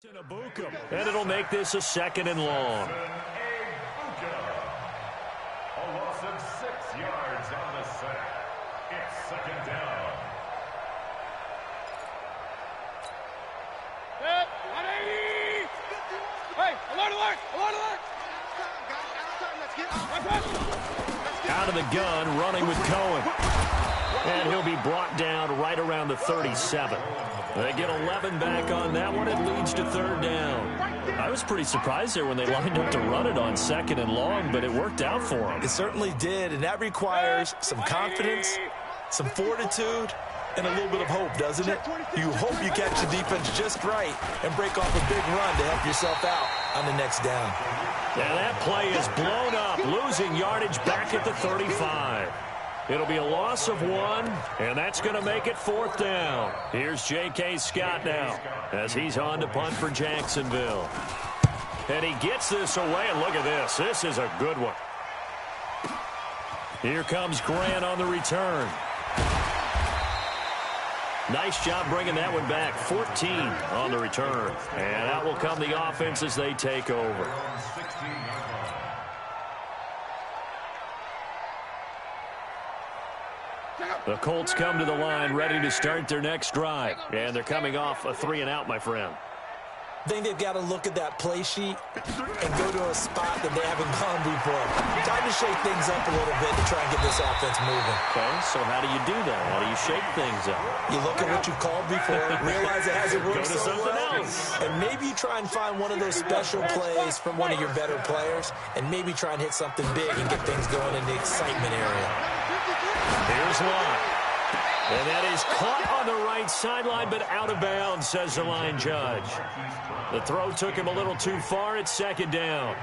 And it'll make this a 2nd and long. A loss of 6 yards on the sack. It's 2nd down. Hey, alert, alert, alert, alert! Out of the gun, running with Cohen. And he'll be brought down right around the 37. They get 11 back on that one. It leads to 3rd down. I was pretty surprised there when they lined up to run it on 2nd and long, but it worked out for them. It certainly did, and that requires some confidence, some fortitude, and a little bit of hope, doesn't it? You hope you catch the defense just right and break off a big run to help yourself out on the next down. And that play is blown up, losing yardage back at the 35. It'll be a loss of 1, and that's going to make it 4th down. Here's J.K. Scott now as he's on to punt for Jacksonville. And he gets this away, and look at this. This is a good one. Here comes Grant on the return. Nice job bringing that one back. 14 on the return. And out will come the offense as they take over. The Colts come to the line ready to start their next drive. And they're coming off a 3-and-out, my friend. I think they've got to look at that play sheet and go to a spot that they haven't gone before. Time to shake things up a little bit to try and get this offense moving. Okay, so how do you do that? How do you shake things up? You look at what you called before, realize it hasn't worked Go to so something well, else. and maybe you try and find one of those special plays from one of your better players, and maybe try and hit something big and get things going in the excitement area. Here's Lott. And that is caught on the right sideline, but out of bounds, says the line judge. The throw took him a little too far. It's 2nd down.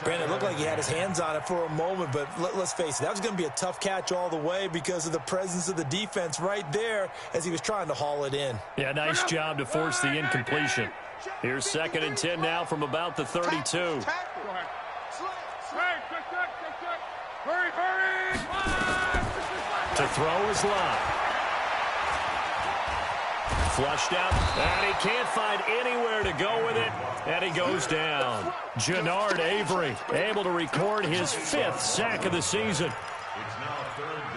Brandon, it looked like he had his hands on it for a moment, but let's face it, that was going to be a tough catch all the way because of the presence of the defense right there as he was trying to haul it in. Yeah, nice job to force the incompletion. Here's 2nd and 10 now from about the 32. Hurry, hurry! To throw is Lott. Flushed out, and he can't find anywhere to go with it, and he goes down. Jannard Avery able to record his 5th sack of the season. It's now 3rd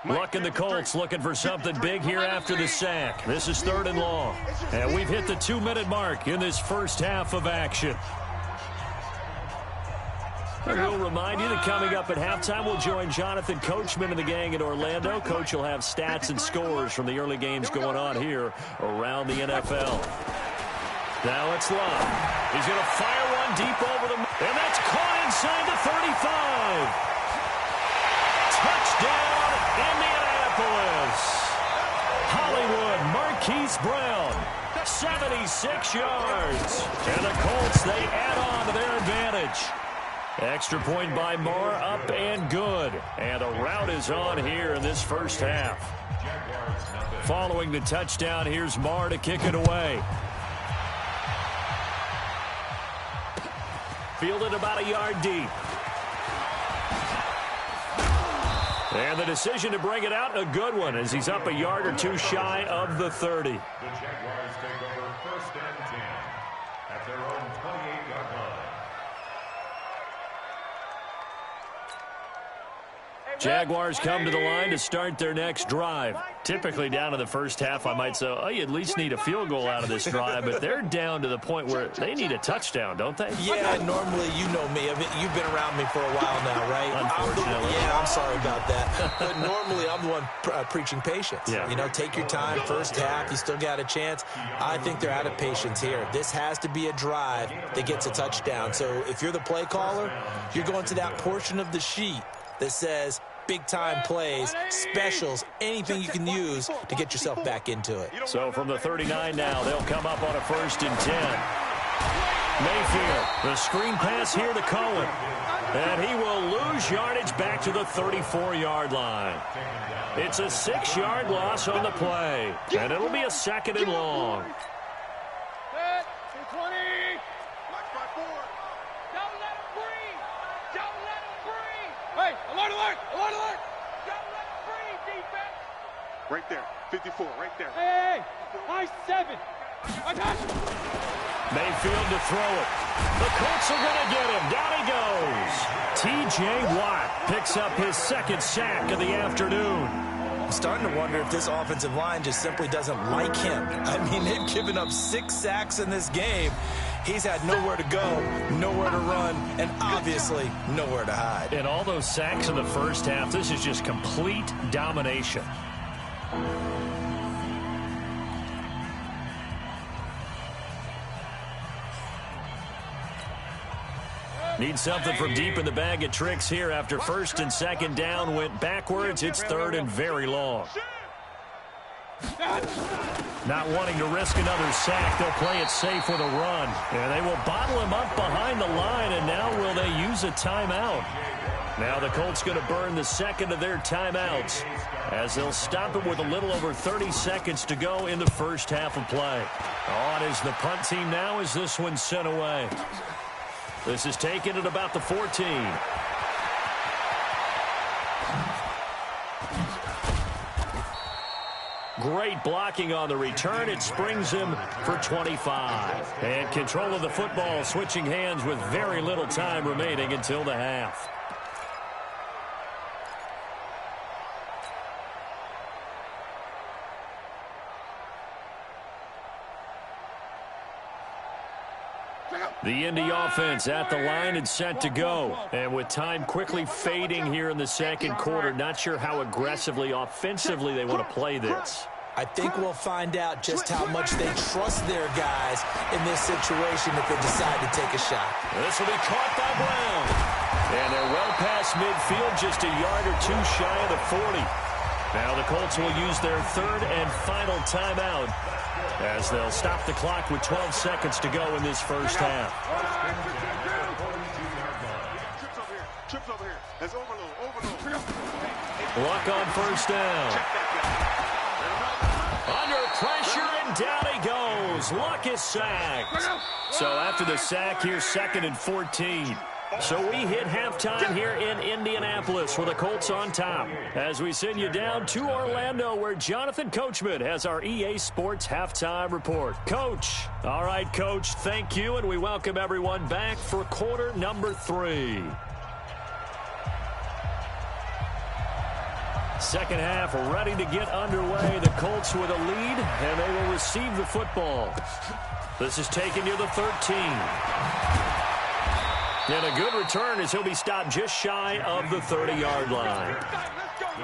down. Luck in the Colts looking for something big here after the sack. This is 3rd and long. And we've hit the 2-minute mark in this first half of action. And we'll remind you that coming up at halftime, we'll join Jonathan Coachman and the gang in Orlando. Coach will have stats and scores from the early games going on here around the NFL. Now it's Lott. He's going to fire one deep over the... And that's caught inside the 35. Touchdown, Indianapolis. Hollywood Marquise Brown, 76 yards. And the Colts, they add on to their advantage. Extra point by Marr, up and good. And a rout is on here in this first half. Following the touchdown, here's Marr to kick it away. Fielded about a yard deep. And the decision to bring it out, a good one, as he's up a yard or two shy of the 30. The Jaguars take over 1st and 10 at their own 28-yard line. Jaguars come to the line to start their next drive. Typically down to the first half, I might say, oh, you at least need a field goal out of this drive, but they're down to the point where they need a touchdown, don't they? Yeah, normally, you know me. You've been around me for a while now, right? Unfortunately. I'm sorry about that. But normally, I'm the one preaching patience. Yeah. You know, take your time. First half, you still got a chance. I think they're out of patience here. This has to be a drive that gets a touchdown. So if you're the play caller, you're going to that portion of the sheet that says big-time plays, specials, anything you can use to get yourself back into it. So from the 39 now, they'll come up on a 1st and 10. Mayfield, the screen pass here to Cohen. And he will lose yardage back to the 34-yard line. It's a 6-yard loss on the play. And it'll be a 2nd and long. Hey, alert, alert, alert, alert! Don't let him breathe, defense! Right there. 54, right there. Hey, hey, hey. I-7. I got you. Mayfield to throw it. The Colts are going to get him. Down he goes. T.J. Watt picks up his second sack of the afternoon. I'm starting to wonder if this offensive line just simply doesn't like him. I mean, they've given up 6 sacks in this game. He's had nowhere to go, nowhere to run, and obviously nowhere to hide. And all those sacks in the first half, this is just complete domination. Need something from deep in the bag of tricks here after first and second down went backwards. It's third and very long. Not wanting to risk another sack, they'll play it safe with a run. And they will bottle him up behind the line, and now will they use a timeout? Now the Colts going to burn the second of their timeouts as they'll stop him with a little over 30 seconds to go in the first half of play. On is the punt team now as this one's sent away. This is taken at about the 14. Great blocking on the return. It springs him for 25. And control of the football switching hands with very little time remaining until the half. The Indy offense at the line and set to go. And with time quickly fading here in the second quarter, not sure how aggressively, offensively they want to play this. I think we'll find out just how much they trust their guys in this situation if they decide to take a shot. This will be caught by Brown. And they're well past midfield, just a yard or two shy of the 40. Now the Colts will use their third and final timeout as they'll stop the clock with 12 seconds to go in this first half. Trips over here. That's overload. Luck on first down. Under pressure, and down he goes. Luck is sacked. So after the sack, here's second and 14. So we hit halftime here in Indianapolis with the Colts on top as we send you down to Orlando where Jonathan Coachman has our EA Sports halftime report. Coach. All right, Coach, thank you, and we welcome everyone back for quarter number 3. Second half ready to get underway. The Colts with a lead, and they will receive the football. This is taken near the 13. And a good return as he'll be stopped just shy of the 30-yard line.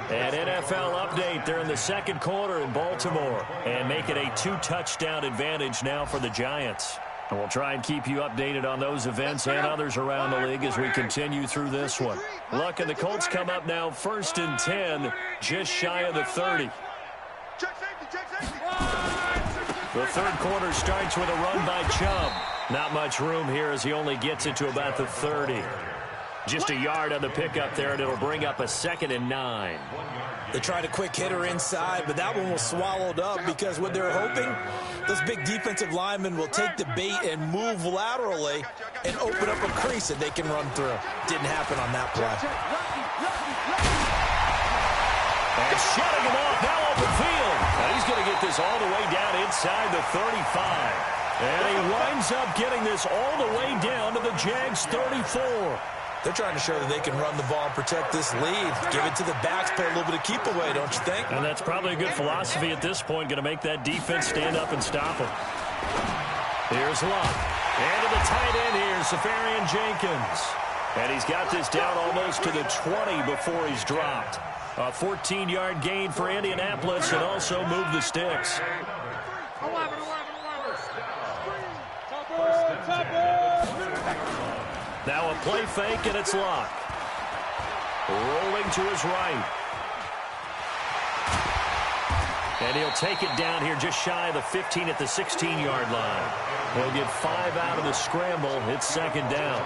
An NFL update. They're in the second quarter in Baltimore and make it a 2-touchdown advantage now for the Giants. And we'll try and keep you updated on those events and others around the league as we continue through this one. Luck and the Colts come up now first and 10, just shy of the 30. The third quarter starts with a run by Chubb. Not much room here as he only gets it to about the 30. Just a yard on the pickup there, and it'll bring up a second and 9. They tried a quick hitter inside, but that one was swallowed up because what they're hoping, those big defensive linemen will take the bait and move laterally and open up a crease that they can run through. Didn't happen on that play. And shutting him off, now open field. And he's going to get this all the way down inside the 35. And he winds up getting this all the way down to the Jags 34. They're trying to show that they can run the ball and protect this lead. Give it to the backs, play a little bit of keep away, don't you think? And that's probably a good philosophy at this point, going to make that defense stand up and stop him. Here's Luck. And to the tight end here, Safarian Jenkins. And he's got this down almost to the 20 before he's dropped. A 14-yard gain for Indianapolis and also move the sticks. Now a play fake, and it's Luck. Rolling to his right. And he'll take it down here just shy of the 15 at the 16-yard line. He'll get 5 out of the scramble. It's second down.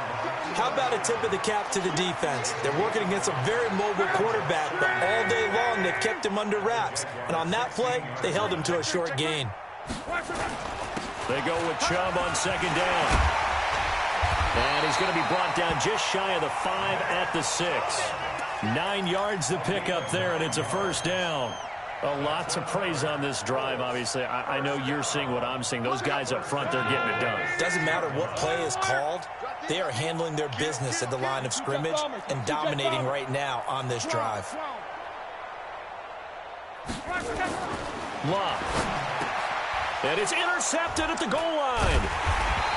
How about a tip of the cap to the defense? They're working against a very mobile quarterback, but all day long they've kept him under wraps. And on that play, they held him to a short gain. They go with Chubb on second down. And he's going to be brought down just shy of the 5 at the 6. 9 yards to pick up there, and it's a first down. A lot to praise on this drive, obviously. I know you're seeing what I'm seeing. Those guys up front, they're getting it done. Doesn't matter what play is called. They are handling their business at the line of scrimmage and dominating right now on this drive. Lock. And it's intercepted at the goal line.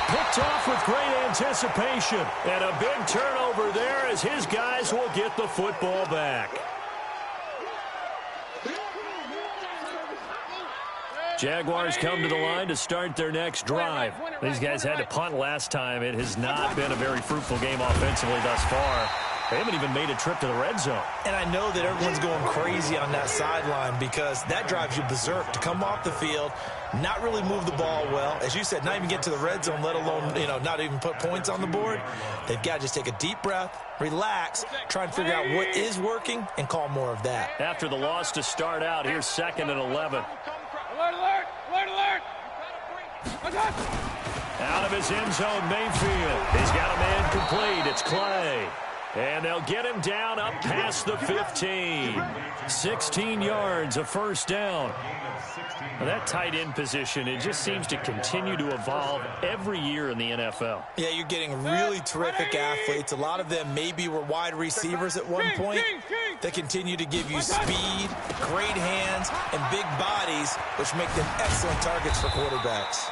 Picked off with great anticipation. And a big turnover there as his guys will get the football back. Jaguars come to the line to start their next drive. These guys had to punt last time. It has not been a very fruitful game offensively thus far. They haven't even made a trip to the red zone. And I know that everyone's going crazy on that sideline because that drives you berserk to come off the field, not really move the ball well. As you said, not even get to the red zone, let alone, not even put points on the board. They've got to just take a deep breath, relax, try and figure out what is working, and call more of that. After the loss to start out, here's 2nd and 11. Alert, alert! Alert, alert! Out of his end zone, Mayfield. He's got a man complete. It's Clay. And they'll get him down up past the 15. 16 yards, a first down. Now that tight end position, it just seems to continue to evolve every year in the NFL. Yeah, you're getting really terrific athletes. A lot of them maybe were wide receivers at one point. They continue to give you speed, great hands, and big bodies, which make them excellent targets for quarterbacks.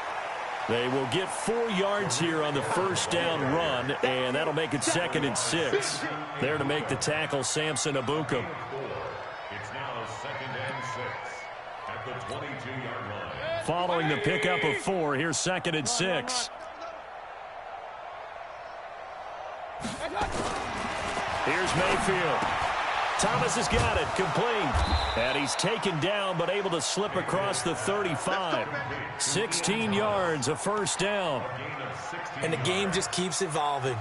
They will get 4 yards here on the first down run, and that'll make it 2nd and 6. There to make the tackle, Samson Abukum. It's now 2nd and 6 at the 22-yard line. Following the pickup of 4, here's 2nd and 6. Here's Mayfield. Thomas has got it, complete. And he's taken down, but able to slip across the 35. 16 yards, a first down. And the game just keeps evolving.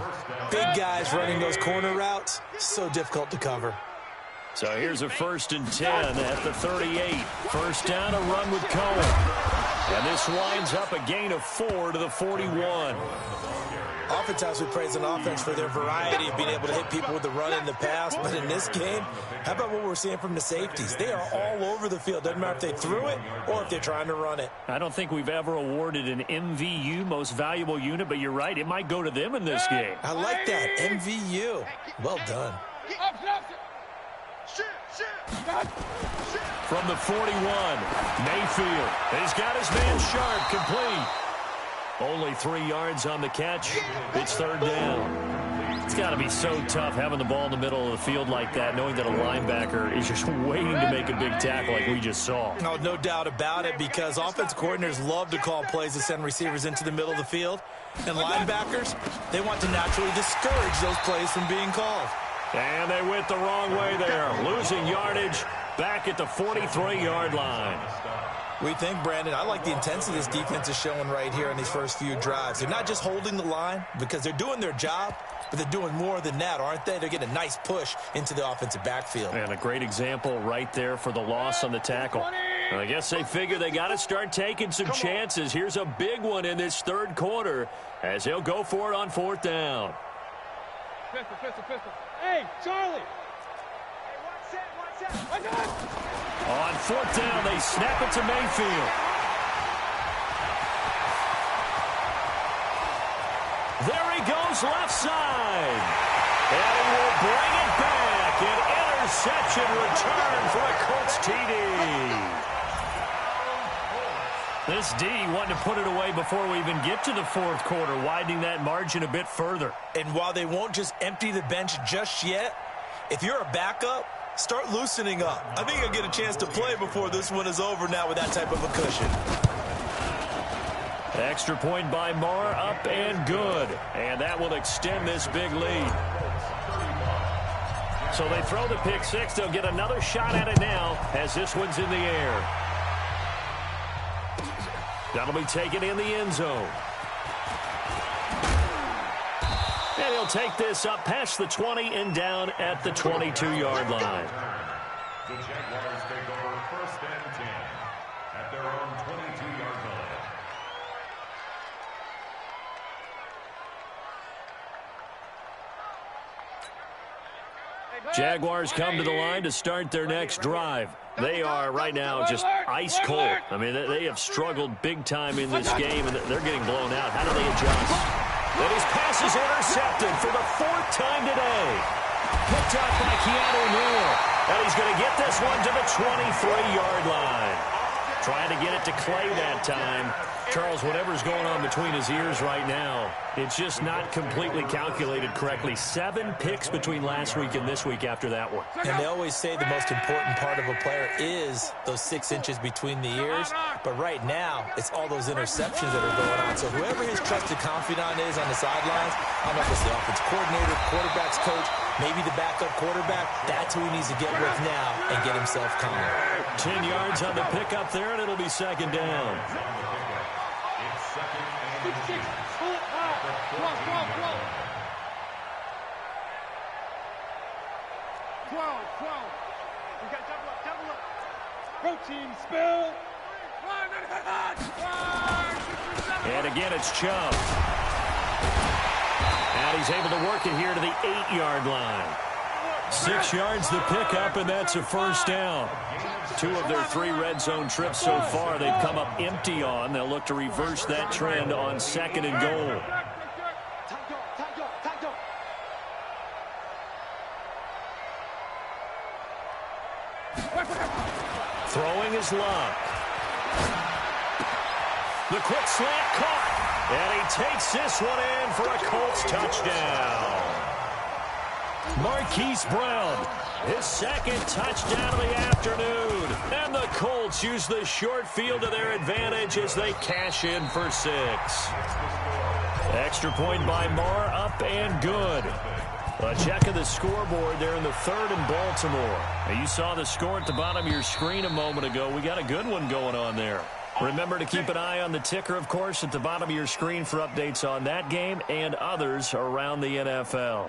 Big guys running those corner routes, so difficult to cover. So here's a 1st and 10 at the 38. First down, a run with Cohen. And this winds up a gain of 4 to the 41. Oftentimes we praise an offense for their variety of being able to hit people with the run in the pass, but in this game, how about what we're seeing from the safeties? They are all over the field. Doesn't matter if they threw it or if they're trying to run it. I don't think we've ever awarded an MVU, most valuable unit, but you're right, it might go to them in this game. I like that, MVU. Well done. From the 41, Mayfield. He's got his man Sharp, complete. Only 3 yards on the catch. It's 3rd down. It's got to be so tough having the ball in the middle of the field like that, knowing that a linebacker is just waiting to make a big tackle like we just saw. Oh, no doubt about it, because offensive coordinators love to call plays to send receivers into the middle of the field. And linebackers, they want to naturally discourage those plays from being called. And they went the wrong way there, losing yardage back at the 43-yard line. We think, Brandon, I like the intensity this defense is showing right here in these first few drives. They're not just holding the line because they're doing their job, but they're doing more than that, aren't they? They're getting a nice push into the offensive backfield. And a great example right there for the loss on the tackle. And I guess they figure they got to start taking some chances. Here's a big one in this 3rd quarter as he'll go for it on 4th down. Pistol. Hey, Charlie. On 4th down, they snap it to Mayfield. There he goes, left side. And he will bring it back. An interception return for a Colts TD. This D wanting to put it away before we even get to the 4th quarter, widening that margin a bit further. And while they won't just empty the bench just yet, if you're a backup, start loosening up. I think you'll get a chance to play before this one is over now with that type of a cushion. Extra point by Marr, up and good. And that will extend this big lead. So they throw the pick 6. They'll get another shot at it now as this one's in the air. That'll be taken in the end zone. And he'll take this up past the 20 and down at the 22-yard line. The Jaguars take over 1st and 10 at their own 22-yard line. Jaguars come to the line to start their next drive. They are right now just ice cold. I mean, they have struggled big time in this game, and they're getting blown out. How do they adjust? And his pass is intercepted for the 4th time today. Picked up by Keanu Neal. And he's going to get this one to the 23-yard line. Trying to get it to Clay that time. Charles, whatever's going on between his ears right now, it's just not completely calculated correctly. 7 picks between last week and this week after that one. And they always say the most important part of a player is those 6 inches between the ears. But right now, it's all those interceptions that are going on. So whoever his trusted confidant is on the sidelines, I don't know if it's the offensive coordinator, quarterback's coach, maybe the backup quarterback, that's who he needs to get with now and get himself calm. 10 yards on the pickup there, and it'll be 2nd down. 6-6. Pull it high. Come on. 12. We got double up. Protein spill. And again, it's Chubb. And he's able to work it here to the 8-yard line. 6 yards the pickup, and that's a 1st down. 2 of their 3 red zone trips so far they've come up empty on. They'll look to reverse that trend on 2nd and goal. Throwing is Love. The quick slant caught. And he takes this one in for a Colts touchdown. Marquise Brown, his 2nd touchdown of the afternoon. And the Colts use the short field to their advantage as they cash in for 6. Extra point by Marr, up and good. A check of the scoreboard there in the 3rd and Baltimore. Now, you saw the score at the bottom of your screen a moment ago. We got a good one going on there. Remember to keep an eye on the ticker, of course, at the bottom of your screen for updates on that game and others around the NFL.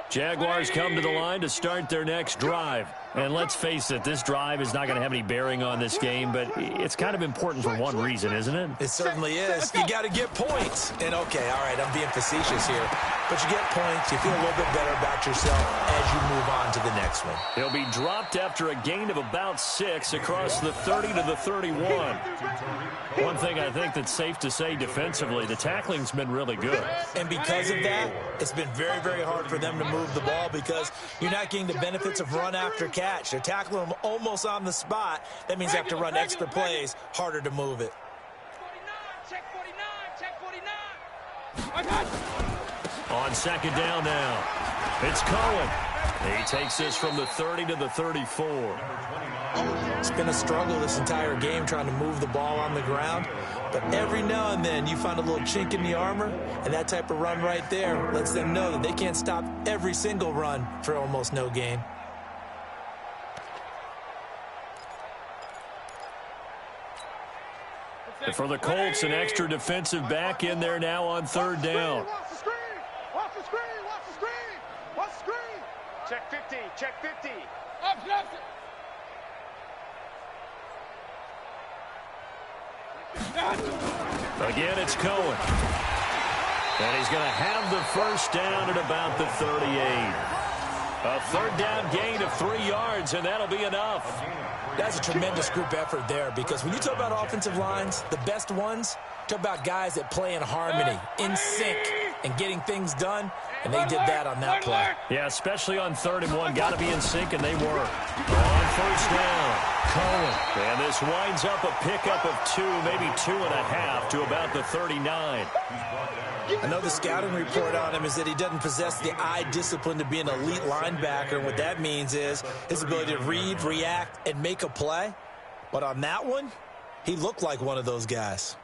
Jaguars come to the line to start their next drive. And let's face it, this drive is not going to have any bearing on this game, but it's kind of important for one reason, isn't it? It certainly is. You got to get points. And, okay, all right, I'm being facetious here. But you get points, you feel a little bit better about yourself as you move on to the next one. He'll be dropped after a gain of about 6 across the 30 to the 31. One thing I think that's safe to say defensively, the tackling's been really good. And because of that, it's been very, very hard for them to move the ball because you're not getting the benefits of run after catch. They're tackling them almost on the spot. That means they have to run extra plays, harder to move it. Check 49. On 2nd down now, it's Cohen. He takes this from the 30 to the 34. It's been a struggle this entire game trying to move the ball on the ground. But every now and then you find a little chink in the armor, and that type of run right there lets them know that they can't stop every single run for almost no gain. And for the Colts, an extra defensive back in there now on 3rd down. Watch the screen. Check 50. Option. Again, it's Cohen. And he's going to have the 1st down at about the 38. A 3rd down gain of 3 yards, and that'll be enough. That's a tremendous group effort there because when you talk about offensive lines, the best ones, talk about guys that play in harmony, in sync, and getting things done, and they did that on that play. Yeah, especially on 3rd and 1. Got to be in sync, and they were. On 1st down, Cohen. And this winds up a pickup of 2, maybe 2.5 to about the 39. I know the scouting report on him is that he doesn't possess the eye discipline to be an elite linebacker. And what that means is his ability to read, react, and make a play. But on that one, he looked like one of those guys.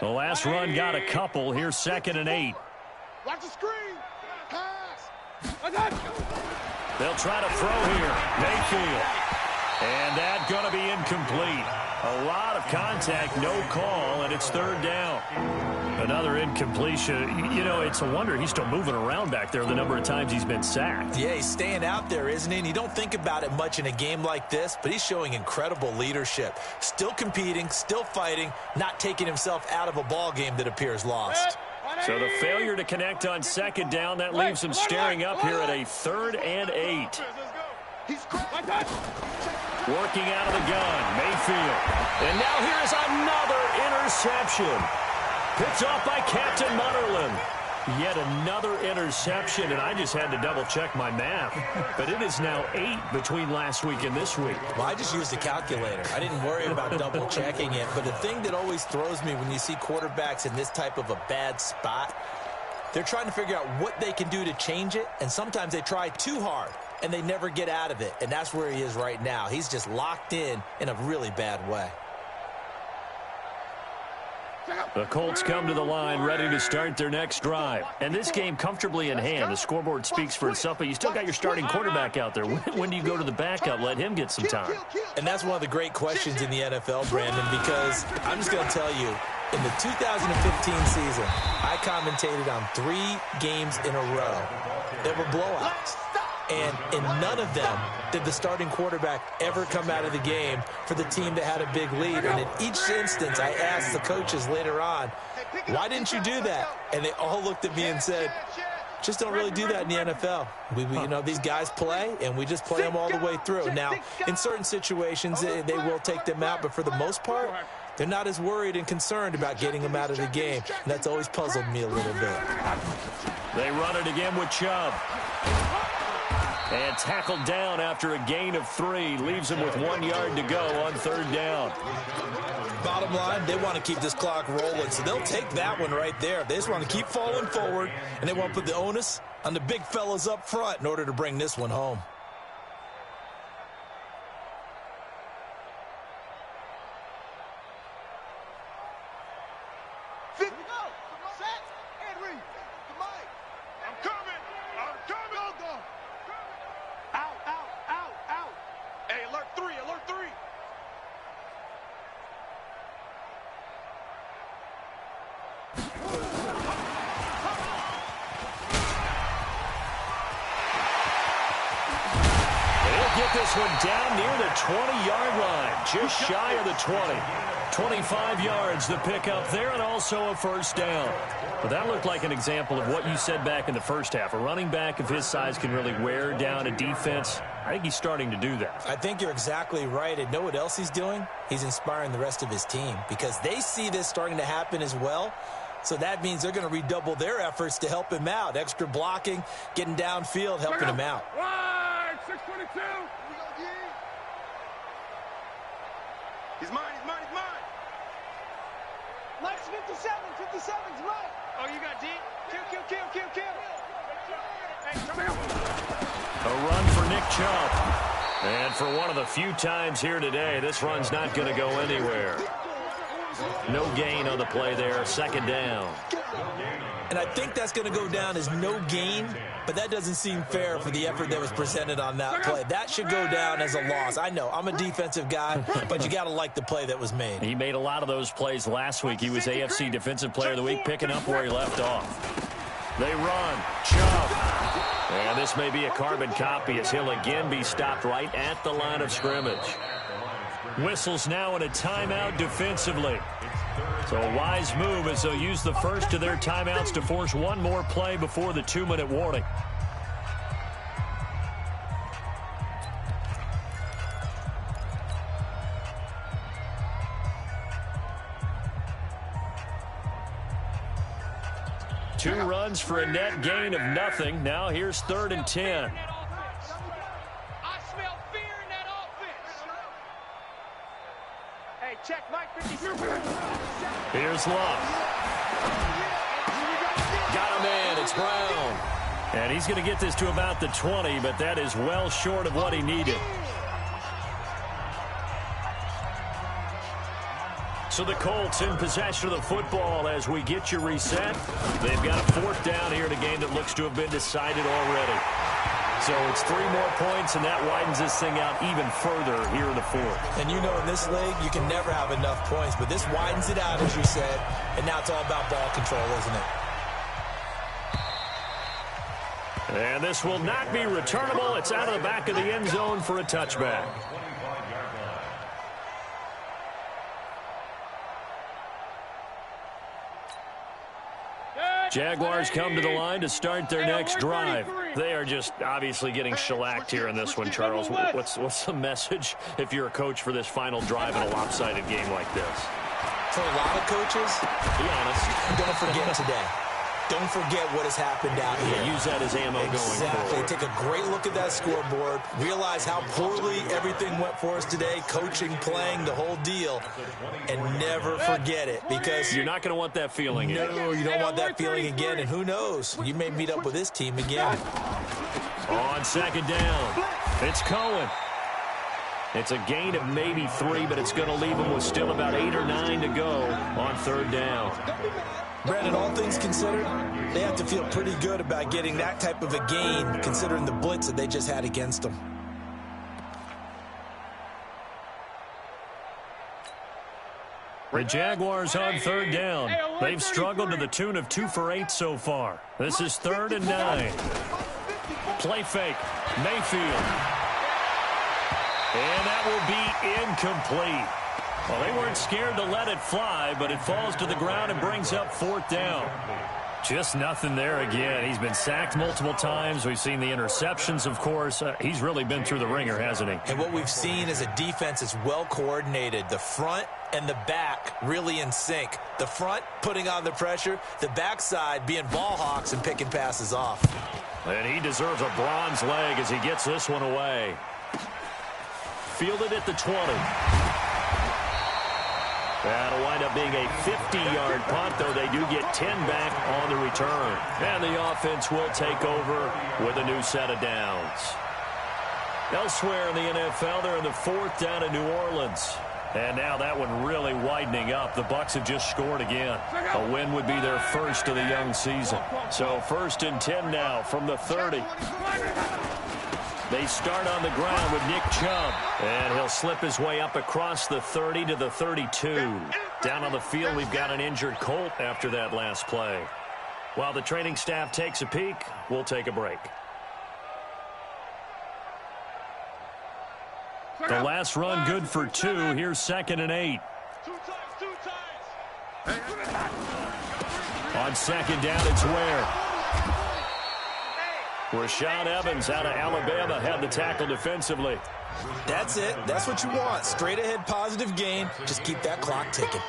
The last run got a couple. Here's 2nd and 8. Watch the screen. Pass. They'll try to throw here. Mayfield. And that's going to be incomplete. A lot of contact, no call, and it's third down. Another incompletion. You know, it's a wonder he's still moving around back there the number of times he's been sacked. Yeah, he's staying out there, isn't he? And you don't think about it much in a game like this, but he's showing incredible leadership. Still competing, still fighting, not taking himself out of a ball game that appears lost. So the failure to connect on second down, that leaves him staring up here at a 3rd and 8. Working out of the gun, Mayfield. And now here's another interception. Picked off by Captain Mutterland. Yet another interception, and I just had to double-check my math. But it is now 8 between last week and this week. Well, I just used a calculator. I didn't worry about double-checking it. But the thing that always throws me when you see quarterbacks in this type of a bad spot, they're trying to figure out what they can do to change it, and sometimes they try too hard, and they never get out of it. And that's where he is right now. He's just locked in a really bad way. The Colts come to the line ready to start their next drive. And this game comfortably in hand. The scoreboard speaks for itself, but you still got your starting quarterback out there. When do you go to the backup? Let him get some time. And that's one of the great questions in the NFL, Brandon, because I'm just going to tell you, in the 2015 season, I commentated on 3 games in a row that were blowouts. And in none of them did the starting quarterback ever come out of the game for the team that had a big lead. And in each instance, I asked the coaches later on, why didn't you do that? And they all looked at me and said, just don't really do that in the NFL. You know, these guys play, and we just play them all the way through. Now, in certain situations, they will take them out, but for the most part, they're not as worried and concerned about getting them out of the game. And that's always puzzled me a little bit. They run it again with Chubb. And tackled down after a gain of 3. Leaves him with 1 yard to go on 3rd down. Bottom line, they want to keep this clock rolling, so they'll take that one right there. They just want to keep falling forward, and they want to put the onus on the big fellas up front in order to bring this one home. This one down near the 20-yard line, just shy of the 20. 25 yards the pick up there, and also a 1st down. Well, that looked like an example of what you said back in the first half. A running back of his size can really wear down a defense. I think he's starting to do that. I think you're exactly right. And know what else he's doing? He's inspiring the rest of his team because they see this starting to happen as well. So that means they're going to redouble their efforts to help him out. Extra blocking, getting downfield, helping him out. 622. He's mine, he's mine, he's mine. Mike's 57, 57's Mike. Oh, you got D? Kill. A run for Nick Chubb. And for one of the few times here today, this run's not going to go anywhere. No gain on the play there, 2nd down. And I think that's going to go down as no gain, but that doesn't seem fair for the effort that was presented on that play. That should go down as a loss. I know, I'm a defensive guy, but you got to like the play that was made. He made a lot of those plays last week. He was AFC Defensive Player of the Week, picking up where he left off. They run. Chubb. And this may be a carbon copy as he'll again be stopped right at the line of scrimmage. Whistles now in a timeout defensively. So a wise move as they'll use the first of their timeouts to force one more play before the 2-minute warning. Two runs for a net gain of nothing. Now here's 3rd and 10. Check Mike 57. Here's Love. Got him in. It's Brown. And he's going to get this to about the 20, but that is well short of what he needed. So the Colts in possession of the football as we get you reset. They've got a 4th down here in a game that looks to have been decided already. So it's 3 more points, and that widens this thing out even further here in the fourth. And you know in this league, you can never have enough points, but this widens it out, as you said, and now it's all about ball control, isn't it? And this will not be returnable. It's out of the back of the end zone for a touchback. Jaguars come to the line to start their next drive. They are just obviously getting shellacked here in this one, Charles. What's the message if you're a coach for this final drive in a lopsided game like this? For a lot of coaches, be honest, don't forget today. Don't forget what has happened out here. Use that as ammo going forward. Take a great look at that scoreboard. Realize how poorly everything went for us today, coaching, playing, the whole deal. And never forget it, because you're not going to want that feeling again. No, you don't want that feeling again, and who knows? You may meet up with this team again. On second down, it's Cohen. It's a gain of maybe 3, but it's going to leave them with still about 8 or 9 to go on third down. Brandon, all things considered, they have to feel pretty good about getting that type of a gain, considering the blitz that they just had against them. The Jaguars on third down. They've struggled to the tune of 2 for 8 so far. This is 3rd and 9. Play fake. Mayfield. And that will be incomplete. Well, they weren't scared to let it fly, but it falls to the ground and brings up 4th down. Just nothing there again. He's been sacked multiple times. We've seen the interceptions, of course. He's really been through the ringer, hasn't he? And what we've seen is a defense that's well coordinated. The front and the back really in sync. The front putting on the pressure, the backside being ball hawks and picking passes off. And he deserves a bronze leg as he gets this one away. Fielded at the 20. That'll wind up being a 50-yard punt, though they do get 10 back on the return. And the offense will take over with a new set of downs. Elsewhere in the NFL, they're in the 4th down in New Orleans. And now that one really widening up. The Bucs have just scored again. A win would be their first of the young season. So 1st and 10 now from the 30. They start on the ground with Nick Chubb. And he'll slip his way up across the 30 to the 32. Down on the field, we've got an injured Colt after that last play. While the training staff takes a peek, we'll take a break. The last run good for 2. Here's 2nd and 8. On 2nd down, it's Ware. Rashaan Evans out of Alabama had the tackle defensively. That's it. That's what you want. Straight ahead positive gain. Just keep that clock ticking.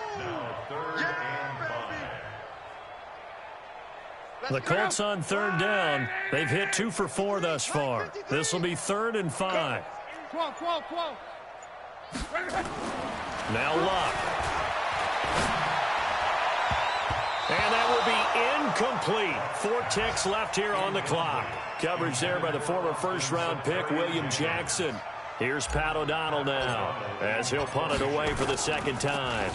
The Colts on 3rd down. They've hit 2 for 4 thus far. This will be 3rd and 5. Now Luck. And that will be incomplete. 4 ticks left here on the clock. Coverage there by the former first-round pick, William Jackson. Here's Pat O'Donnell now as he'll punt it away for the 2nd time.